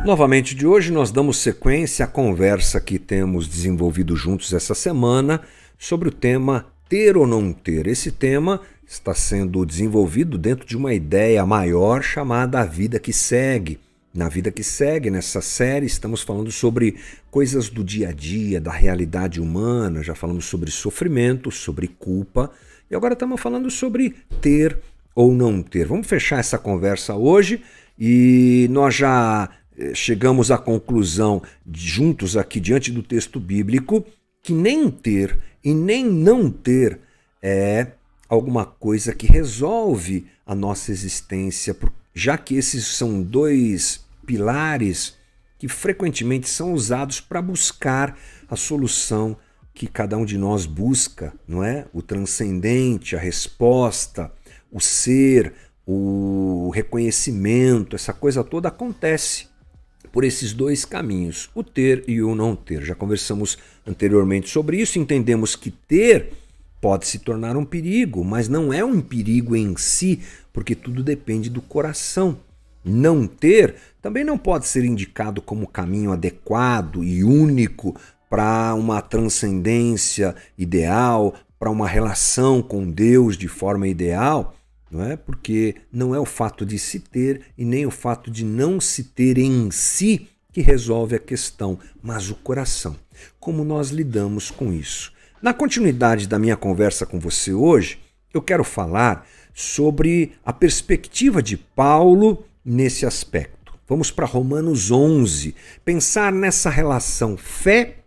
Novamente de hoje nós damos sequência à conversa que temos desenvolvido juntos essa semana sobre o tema ter ou não ter. Esse tema está sendo desenvolvido dentro de uma ideia maior chamada a vida que segue. Na vida que segue, nessa série, estamos falando sobre coisas do dia a dia, da realidade humana, já falamos sobre sofrimento, sobre culpa, e agora estamos falando sobre ter ou não ter. Vamos fechar essa conversa hoje e nós já chegamos à conclusão, juntos aqui diante do texto bíblico, que nem ter e nem não ter é alguma coisa que resolve a nossa existência, já que esses são dois pilares que frequentemente são usados para buscar a solução que cada um de nós busca, não é? O transcendente, a resposta, o ser, o reconhecimento, essa coisa toda acontece por esses dois caminhos, o ter e o não ter. Já conversamos anteriormente sobre isso, entendemos que ter pode se tornar um perigo, mas não é um perigo em si, porque tudo depende do coração. Não ter também não pode ser indicado como caminho adequado e único para uma transcendência ideal, para uma relação com Deus de forma ideal, não é? Porque não é o fato de se ter e nem o fato de não se ter em si que resolve a questão, mas o coração. Como nós lidamos com isso? Na continuidade da minha conversa com você hoje, eu quero falar sobre a perspectiva de Paulo nesse aspecto. Vamos para Romanos 11, pensar nessa relação fé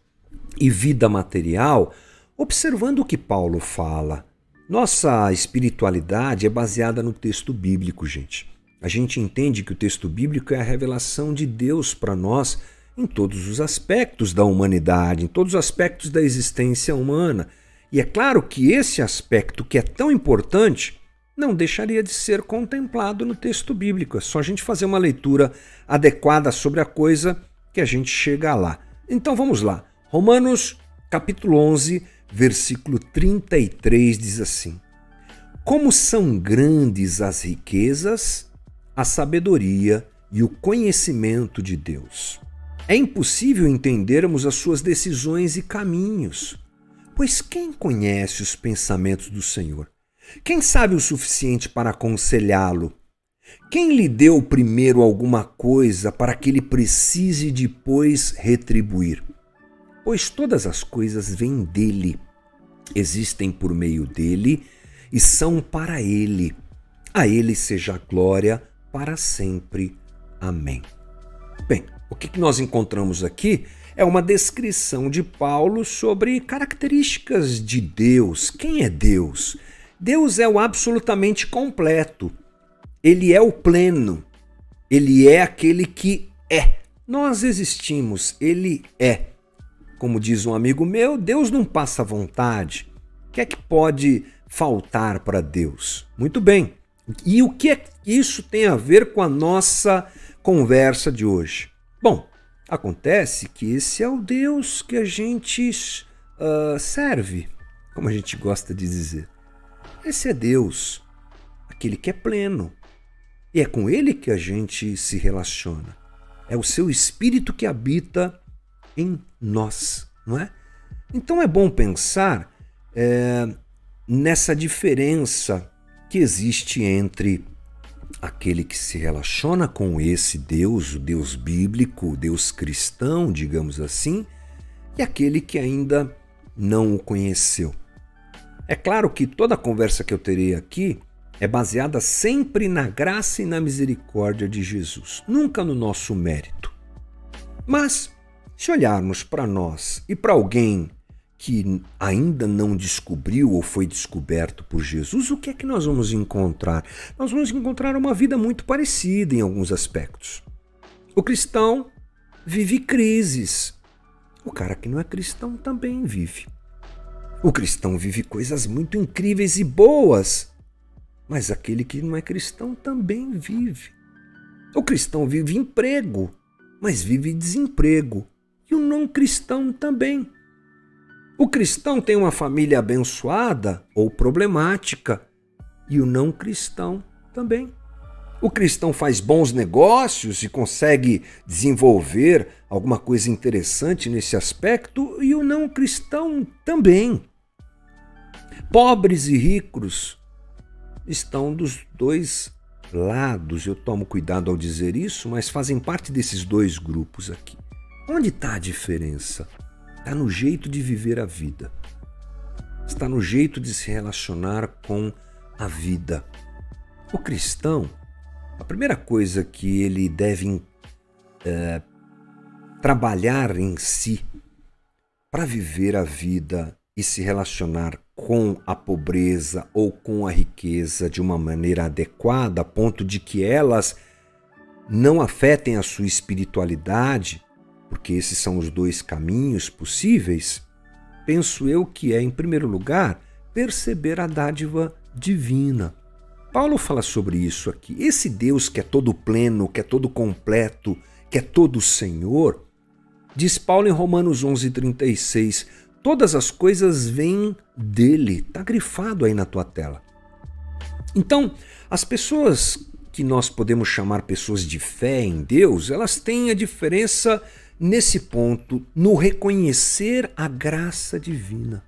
e vida material, observando o que Paulo fala. Nossa espiritualidade é baseada no texto bíblico, gente. A gente entende que o texto bíblico é a revelação de Deus para nós em todos os aspectos da humanidade, em todos os aspectos da existência humana. E é claro que esse aspecto que é tão importante não deixaria de ser contemplado no texto bíblico. É só a gente fazer uma leitura adequada sobre a coisa que a gente chega lá. Então vamos lá. Romanos capítulo 11, versículo 33 diz assim: como são grandes as riquezas, a sabedoria e o conhecimento de Deus. É impossível entendermos as suas decisões e caminhos, pois quem conhece os pensamentos do Senhor? Quem sabe o suficiente para aconselhá-lo? Quem lhe deu primeiro alguma coisa para que ele precise depois retribuir? Pois todas as coisas vêm dele, existem por meio dele e são para ele. A ele seja a glória para sempre. Amém. Bem, o que nós encontramos aqui é uma descrição de Paulo sobre características de Deus. Quem é Deus? Deus é o absolutamente completo. Ele é o pleno. Ele é aquele que é. Nós existimos, ele é. Como diz um amigo meu, Deus não passa vontade. O que é que pode faltar para Deus? Muito bem. E o que é que isso tem a ver com a nossa conversa de hoje? Bom, acontece que esse é o Deus que a gente serve, como a gente gosta de dizer. Esse é Deus, aquele que é pleno. E é com ele que a gente se relaciona. É o seu Espírito que habita em nós, não é? Então é bom pensar nessa diferença que existe entre aquele que se relaciona com esse Deus, o Deus bíblico, o Deus cristão, digamos assim, e aquele que ainda não o conheceu. É claro que toda a conversa que eu terei aqui é baseada sempre na graça e na misericórdia de Jesus, nunca no nosso mérito. Mas, se olharmos para nós e para alguém que ainda não descobriu ou foi descoberto por Jesus, o que é que nós vamos encontrar? Nós vamos encontrar uma vida muito parecida em alguns aspectos. O cristão vive crises. O cara que não é cristão também vive. O cristão vive coisas muito incríveis e boas, mas aquele que não é cristão também vive. O cristão vive emprego, mas vive desemprego. E o não cristão também. O cristão tem uma família abençoada ou problemática, e o não cristão também. O cristão faz bons negócios e consegue desenvolver alguma coisa interessante nesse aspecto, e o não cristão também. Pobres e ricos estão dos dois lados. Eu tomo cuidado ao dizer isso, mas fazem parte desses dois grupos aqui. Onde está a diferença? Está no jeito de viver a vida. Está no jeito de se relacionar com a vida. O cristão, a primeira coisa que ele deve trabalhar em si para viver a vida e se relacionar com a pobreza ou com a riqueza de uma maneira adequada, a ponto de que elas não afetem a sua espiritualidade, porque esses são os dois caminhos possíveis, penso eu que é, em primeiro lugar, perceber a dádiva divina. Paulo fala sobre isso aqui. Esse Deus que é todo pleno, que é todo completo, que é todo Senhor, diz Paulo em Romanos 11:36, todas as coisas vêm dele. Está grifado aí na tua tela. Então, as pessoas que nós podemos chamar pessoas de fé em Deus, elas têm a diferença nesse ponto, no reconhecer a graça divina.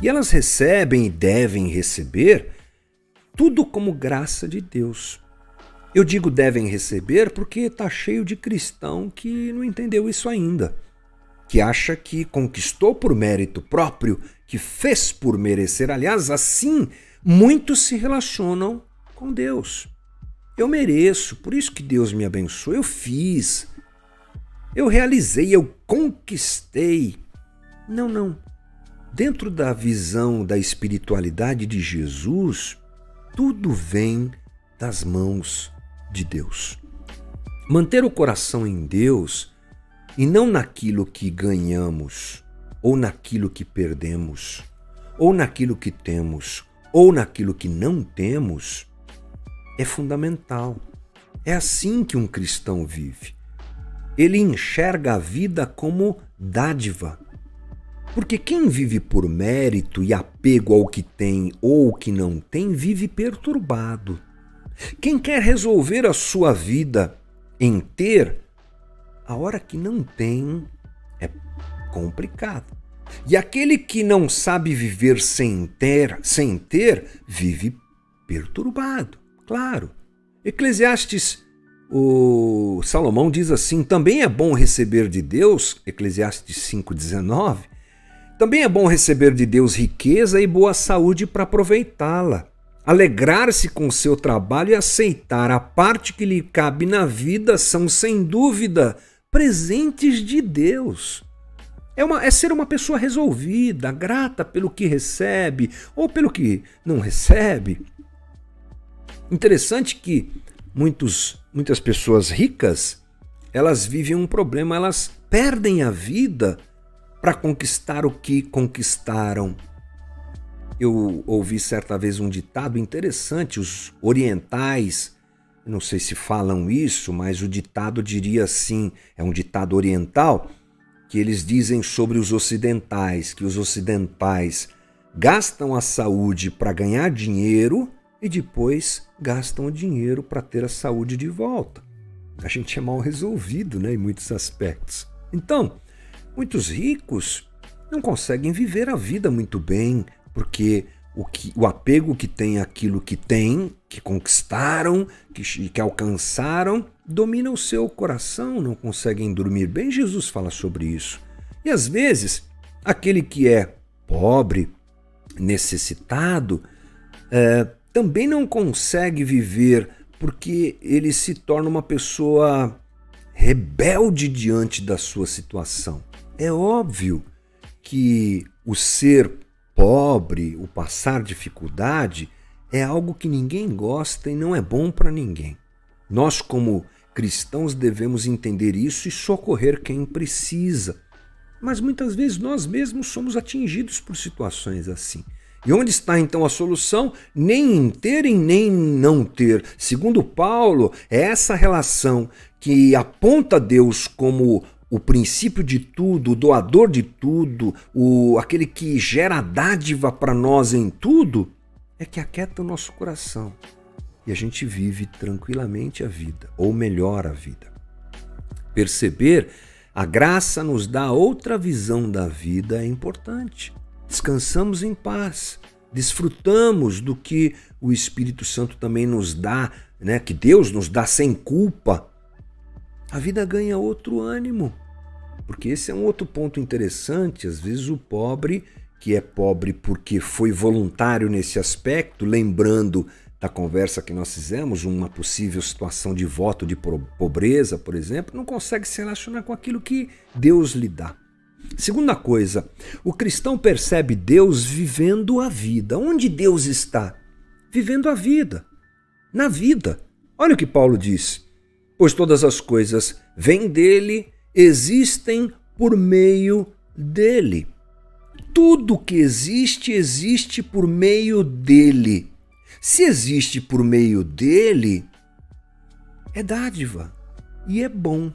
E elas recebem e devem receber tudo como graça de Deus. Eu digo devem receber porque está cheio de cristão que não entendeu isso ainda, que acha que conquistou por mérito próprio, que fez por merecer. Aliás, assim, muitos se relacionam com Deus. Eu mereço, por isso que Deus me abençoou, eu fiz, eu realizei, eu conquistei. Não. Dentro da visão da espiritualidade de Jesus, tudo vem das mãos de Deus. Manter o coração em Deus e não naquilo que ganhamos, ou naquilo que perdemos, ou naquilo que temos, ou naquilo que não temos, é fundamental. É assim que um cristão vive. Ele enxerga a vida como dádiva. Porque quem vive por mérito e apego ao que tem ou que não tem, vive perturbado. Quem quer resolver a sua vida em ter, a hora que não tem, é complicado. E aquele que não sabe viver sem ter, vive perturbado, claro. Eclesiastes, o Salomão diz assim, também é bom receber de Deus, Eclesiastes 5,19, também é bom receber de Deus riqueza e boa saúde para aproveitá-la, alegrar-se com o seu trabalho e aceitar a parte que lhe cabe na vida são, sem dúvida, presentes de Deus. É ser uma pessoa resolvida, grata pelo que recebe ou pelo que não recebe. Interessante que muitas pessoas ricas, elas vivem um problema, elas perdem a vida para conquistar o que conquistaram. Eu ouvi certa vez um ditado interessante, os orientais, não sei se falam isso, mas o ditado diria assim, é um ditado oriental, que eles dizem sobre os ocidentais, que os ocidentais gastam a saúde para ganhar dinheiro e depois gastam o dinheiro para ter a saúde de volta. A gente é mal resolvido, né, em muitos aspectos. Então, muitos ricos não conseguem viver a vida muito bem, porque o apego que tem àquilo que tem, que conquistaram, que alcançaram, domina o seu coração, não conseguem dormir bem. Jesus fala sobre isso. E às vezes, aquele que é pobre, necessitado, também não consegue viver porque ele se torna uma pessoa rebelde diante da sua situação. É óbvio que o ser pobre, o passar dificuldade, é algo que ninguém gosta e não é bom para ninguém. Nós, como cristãos, devemos entender isso e socorrer quem precisa. Mas muitas vezes nós mesmos somos atingidos por situações assim. E onde está então a solução? Nem em ter e nem em não ter. Segundo Paulo, é essa relação que aponta Deus como o princípio de tudo, o doador de tudo, aquele que gera a dádiva para nós em tudo, é que aquieta o nosso coração. e a gente vive tranquilamente a vida, ou melhor a vida. Perceber a graça nos dá outra visão da vida é importante. Descansamos em paz, desfrutamos do que o Espírito Santo também nos dá, né? Que Deus nos dá sem culpa. A vida ganha outro ânimo, porque esse é um outro ponto interessante. Às vezes o pobre, que é pobre porque foi voluntário nesse aspecto, lembrando da conversa que nós fizemos, uma possível situação de voto de pobreza, por exemplo, não consegue se relacionar com aquilo que Deus lhe dá. Segunda coisa, o cristão percebe Deus vivendo a vida. Onde Deus está? Vivendo a vida. Na vida. Olha o que Paulo diz. Pois todas as coisas vêm dele, existem por meio dele. Tudo que existe, existe por meio dele. Se existe por meio dele, é dádiva e é bom.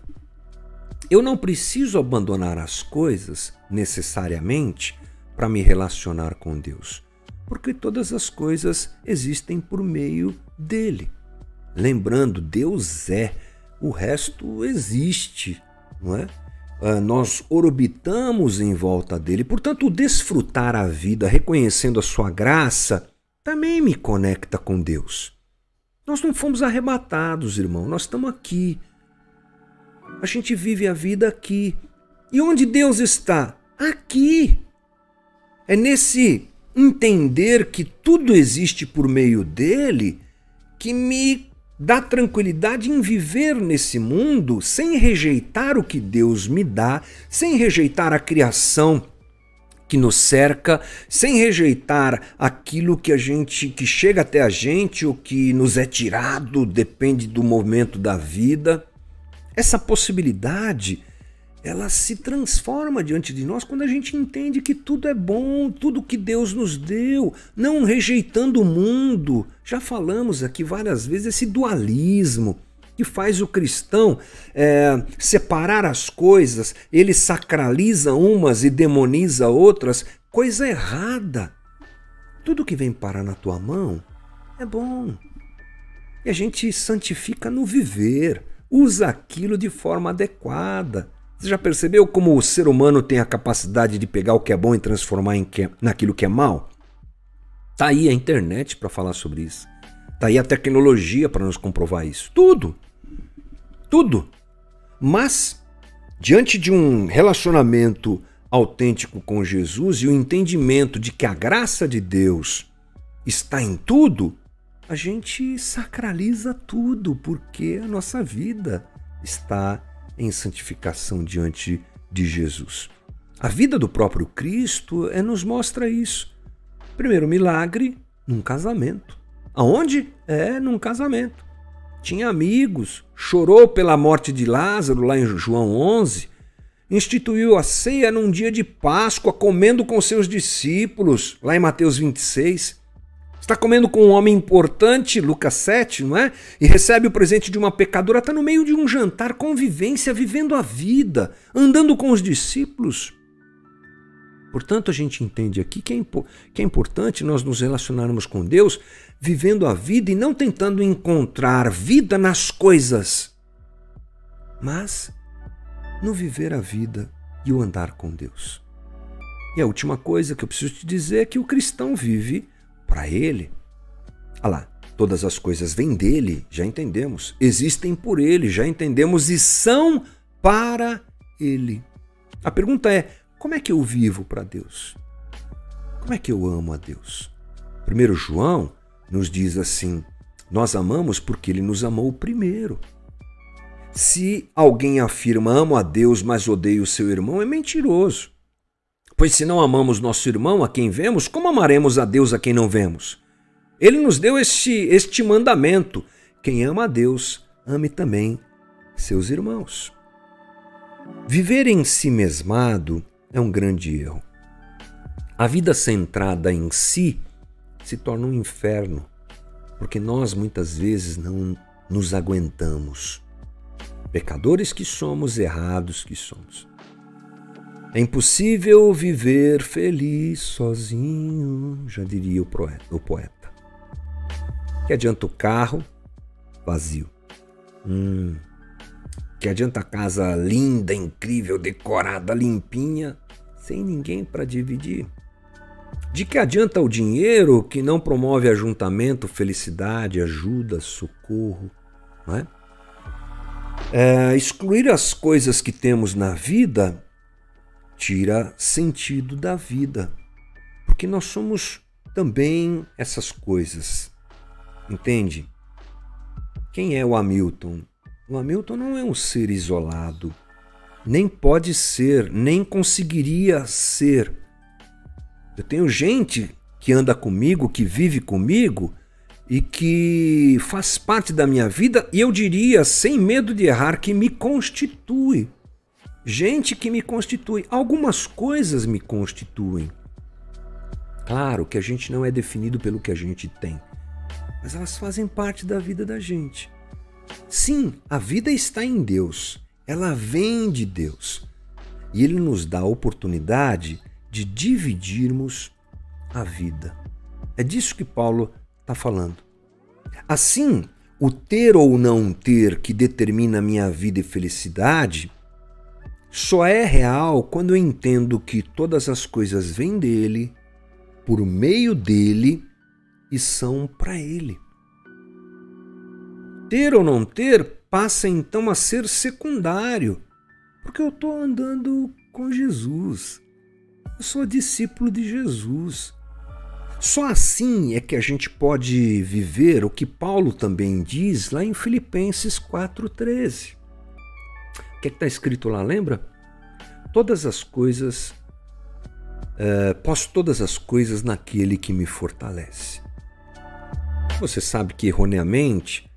Eu não preciso abandonar as coisas necessariamente para me relacionar com Deus, porque todas as coisas existem por meio dele. Lembrando, Deus é, o resto existe, não é? Nós orbitamos em volta dele, portanto, o desfrutar a vida, reconhecendo a sua graça, também me conecta com Deus. Nós não fomos arrebatados, irmão, nós estamos aqui. A gente vive a vida aqui. E onde Deus está? Aqui. É nesse entender que tudo existe por meio dele que me dá tranquilidade em viver nesse mundo sem rejeitar o que Deus me dá, sem rejeitar a criação que nos cerca, sem rejeitar aquilo que chega até a gente ou que nos é tirado, depende do momento da vida. Essa possibilidade, ela se transforma diante de nós quando a gente entende que tudo é bom, tudo que Deus nos deu, não rejeitando o mundo. Já falamos aqui várias vezes esse dualismo que faz o cristão separar as coisas, ele sacraliza umas e demoniza outras, coisa errada. Tudo que vem parar na tua mão é bom. E a gente santifica no viver, usa aquilo de forma adequada. Você já percebeu como o ser humano tem a capacidade de pegar o que é bom e transformar naquilo que é mal? Tá aí a internet para falar sobre isso. Tá aí a tecnologia para nos comprovar isso. Tudo. Tudo. Mas, diante de um relacionamento autêntico com Jesus e o entendimento de que a graça de Deus está em tudo, a gente sacraliza tudo, porque a nossa vida está em santificação diante de Jesus. A vida do próprio Cristo nos mostra isso. Primeiro milagre, num casamento. Aonde? Num casamento. Tinha amigos, chorou pela morte de Lázaro, lá em João 11, instituiu a ceia num dia de Páscoa, comendo com seus discípulos, lá em Mateus 26. Está comendo com um homem importante, Lucas 7, não é? E recebe o presente de uma pecadora, está no meio de um jantar, convivência, vivendo a vida, andando com os discípulos. Portanto, a gente entende aqui que é importante nós nos relacionarmos com Deus, vivendo a vida e não tentando encontrar vida nas coisas, mas no viver a vida e o andar com Deus. E a última coisa que eu preciso te dizer é que o cristão vive para ele. Olha lá, todas as coisas vêm dele, já entendemos. Existem por ele, já entendemos, e são para ele. A pergunta é, como é que eu vivo para Deus? Como é que eu amo a Deus? 1 João nos diz assim, nós amamos porque ele nos amou primeiro. Se alguém afirma, amo a Deus, mas odeio o seu irmão, é mentiroso. Pois se não amamos nosso irmão a quem vemos, como amaremos a Deus a quem não vemos? Ele nos deu este mandamento. Quem ama a Deus, ame também seus irmãos. Viver em si mesmado é um grande erro. A vida centrada em si se torna um inferno, porque nós muitas vezes não nos aguentamos. Pecadores que somos, errados que somos. É impossível viver feliz sozinho, já diria o poeta. Que adianta o carro? Vazio. Que adianta a casa linda, incrível, decorada, limpinha, sem ninguém para dividir? De que adianta o dinheiro que não promove ajuntamento, felicidade, ajuda, socorro? Não é? Excluir as coisas que temos na vida tira sentido da vida, porque nós somos também essas coisas, entende? Quem é o Hamilton? O Hamilton não é um ser isolado, nem pode ser, nem conseguiria ser. Eu tenho gente que anda comigo, que vive comigo e que faz parte da minha vida e eu diria, sem medo de errar, que me constitui. Gente que me constitui. Algumas coisas me constituem. Claro que a gente não é definido pelo que a gente tem, mas elas fazem parte da vida da gente. Sim, a vida está em Deus. Ela vem de Deus. E Ele nos dá a oportunidade de dividirmos a vida. É disso que Paulo está falando. Assim, o ter ou não ter que determina a minha vida e felicidade só é real quando eu entendo que todas as coisas vêm dele, por meio dele e são para ele. Ter ou não ter passa então a ser secundário, porque eu estou andando com Jesus. Eu sou discípulo de Jesus. Só assim é que a gente pode viver o que Paulo também diz lá em Filipenses 4,13. O que está escrito lá, lembra? Posso todas as coisas naquele que me fortalece. Você sabe que erroneamente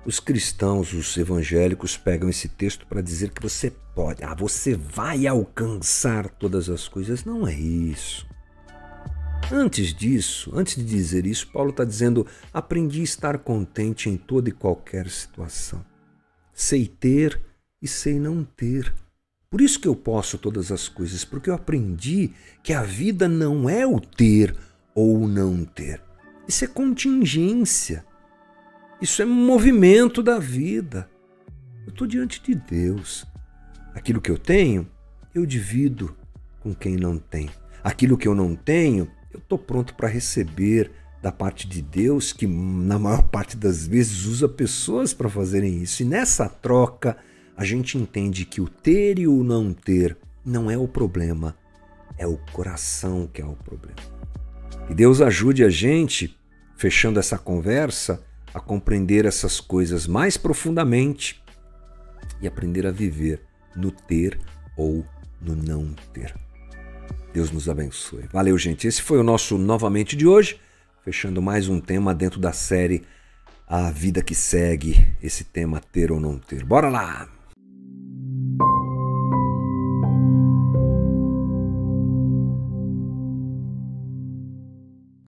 os cristãos, os evangélicos pegam esse texto para dizer que você pode, você vai alcançar todas as coisas. Não é isso. Antes disso, antes de dizer isso, Paulo está dizendo: aprendi a estar contente em toda e qualquer situação. Sei ter e sei não ter. Por isso que eu posso todas as coisas, porque eu aprendi que a vida não é o ter ou o não ter. Isso é contingência. Isso é movimento da vida. Eu estou diante de Deus. Aquilo que eu tenho, eu divido com quem não tem. Aquilo que eu não tenho, eu estou pronto para receber da parte de Deus, que na maior parte das vezes usa pessoas para fazerem isso. E nessa troca, a gente entende que o ter e o não ter não é o problema, é o coração que é o problema. E Deus ajude a gente, fechando essa conversa, a compreender essas coisas mais profundamente e aprender a viver no ter ou no não ter. Deus nos abençoe. Valeu, gente. Esse foi o nosso Novamente de hoje, fechando mais um tema dentro da série A Vida que Segue, esse tema ter ou não ter. Bora lá!